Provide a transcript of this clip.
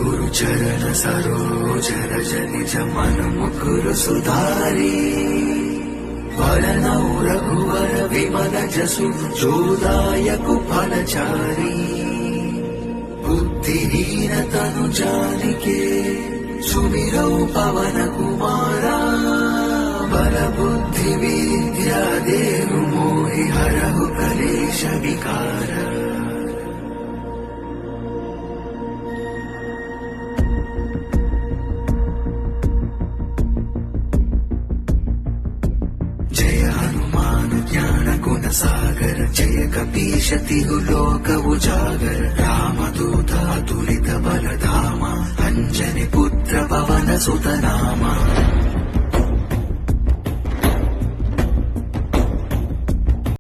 गुरु चरण सरोज रज निज मन मुकुर सुधारी वरनौ रघुवर विमल जसु जोदायक फलचारी बुद्धिहीन तनु जानिके सुमिरौ पवन कुमारा बल बुद्धि विद्या देहु मोहि हरहु कलेश विकार। जय हनुमान ज्ञान गुण सागर जय कपीश तिहु लोक उजागर रामदूत अतुलित बल धामा अंजनी पुत्र पवन सुत नामा।